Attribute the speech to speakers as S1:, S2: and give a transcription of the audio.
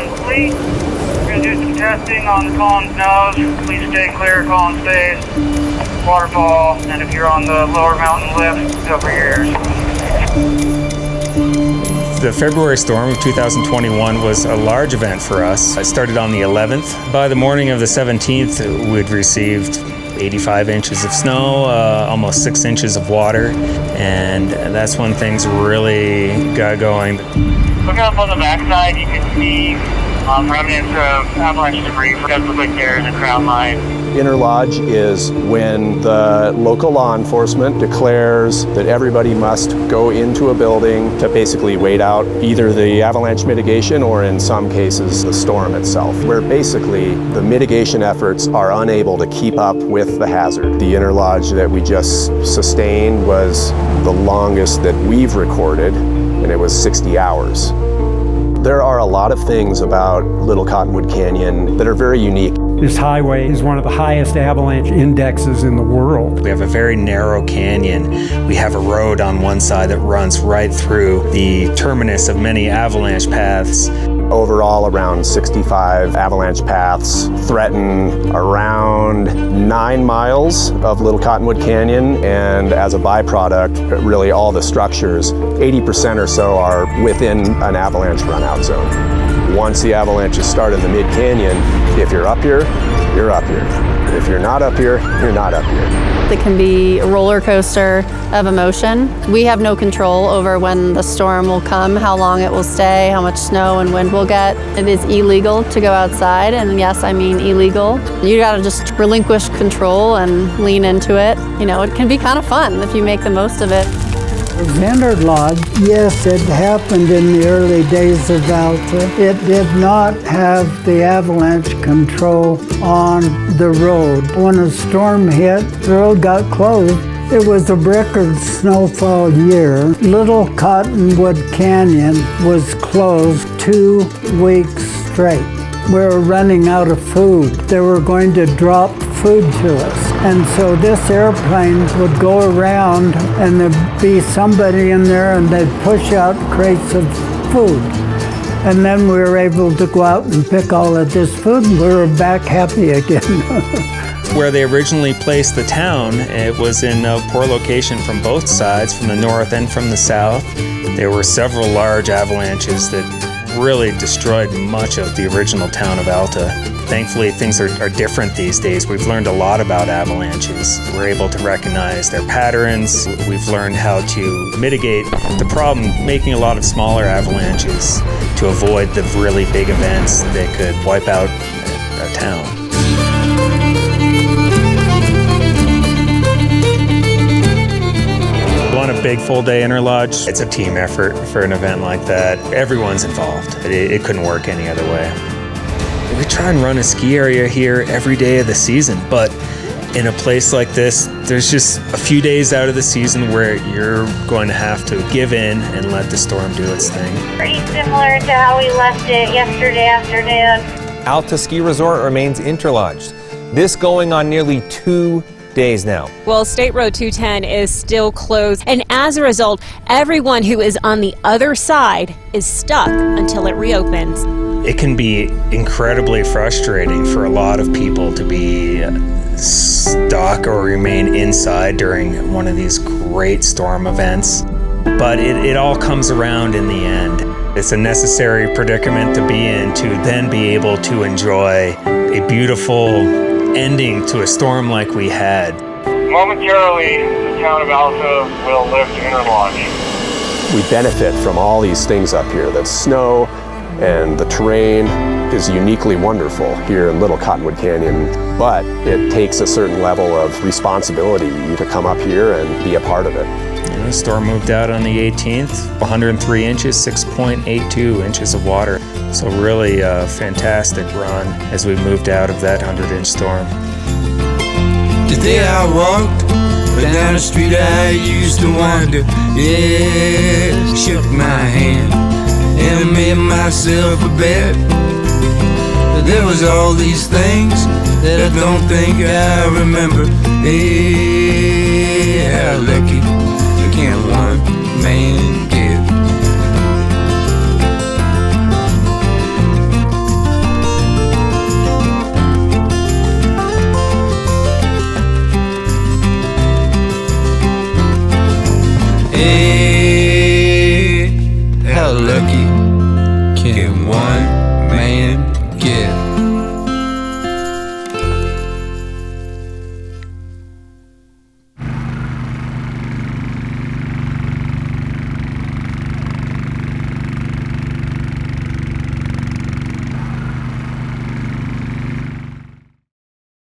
S1: complete. We're going to do some testing on the column's nose. Please stay clear, column space, waterfall, and if you're on the lower mountain lift, cover your ears.
S2: The February storm of 2021 was a large event for us. It started on the 11th. By the morning of the 17th, we'd received 85 inches of snow, almost 6 inches of water, and that's when things really got going.
S1: Looking up on the backside, you can see remnants of avalanche debris. It does look like there's a crown line.
S3: Interlodge is when the local law enforcement declares that everybody must go into a building to basically wait out either the avalanche mitigation or in some cases the storm itself, where basically the mitigation efforts are unable to keep up with the hazard. The Interlodge that we just sustained was the longest that we've recorded, and it was 60 hours. There are a lot of things about Little Cottonwood Canyon that are very unique.
S4: This highway is one of the highest avalanche indexes in the world.
S2: We have a very narrow canyon. We have a road on one side that runs right through the terminus of many avalanche paths.
S3: Overall, around 65 avalanche paths threaten around 9 miles of Little Cottonwood Canyon, and as a byproduct, really all the structures, 80% or so are within an avalanche runout zone. Once the avalanches start in the mid-canyon, if you're up here, you're up here. If you're not up here, you're not up here.
S5: It can be a roller coaster of emotion. We have no control over when the storm will come, how long it will stay, how much snow and wind we'll get. It is illegal to go outside, and yes, I mean illegal. You gotta just relinquish control and lean into it. You know, it can be kind of fun if you make the most of it.
S6: Interlodge, yes, it happened in the early days of Alta. It did not have the avalanche control on the road. When a storm hit, the road got closed. It was a record snowfall year. Little Cottonwood Canyon was closed 2 weeks straight. We were running out of food. They were going to drop food to us. And so this airplane would go around and there'd be somebody in there and they'd push out crates of food. And then we were able to go out and pick all of this food and we were back happy again.
S2: Where they originally placed the town, it was in a poor location from both sides, from the north and from the south. There were several large avalanches that really destroyed much of the original town of Alta. Thankfully, things are different these days. We've learned a lot about avalanches. We're able to recognize their patterns. We've learned how to mitigate the problem, making a lot of smaller avalanches to avoid the really big events that could wipe out a town. On a big full-day Interlodge, it's a team effort for an event like that. Everyone's involved. It couldn't work any other way. We try and run a ski area here every day of the season, but in a place like this, there's just a few days out of the season where you're going to have to give in and let the storm do its thing.
S7: Pretty similar to how we left it yesterday afternoon.
S8: Alta Ski Resort remains interlodged. This going on nearly 2 days now.
S9: Well, State Road 210 is still closed, and as a result, everyone who is on the other side is stuck until it reopens.
S2: It can be incredibly frustrating for a lot of people to be stuck or remain inside during one of these great storm events, but it all comes around in the end. It's a necessary predicament to be in to then be able to enjoy a beautiful ending to a storm like we had.
S1: Momentarily, the town of Alta will lift Interlodge.
S3: We benefit from all these things up here. The snow and the terrain is uniquely wonderful here in Little Cottonwood Canyon, but it takes a certain level of responsibility to come up here and be a part of it.
S2: The storm moved out on the 18th, 103 inches, 6.82 inches of water. So really a fantastic run as we moved out of that 100-inch storm.
S10: Today I walked down the street I used to wander. Yeah, shook my hand and made myself a bet. There was all these things that I don't think I remember. Hey, how lucky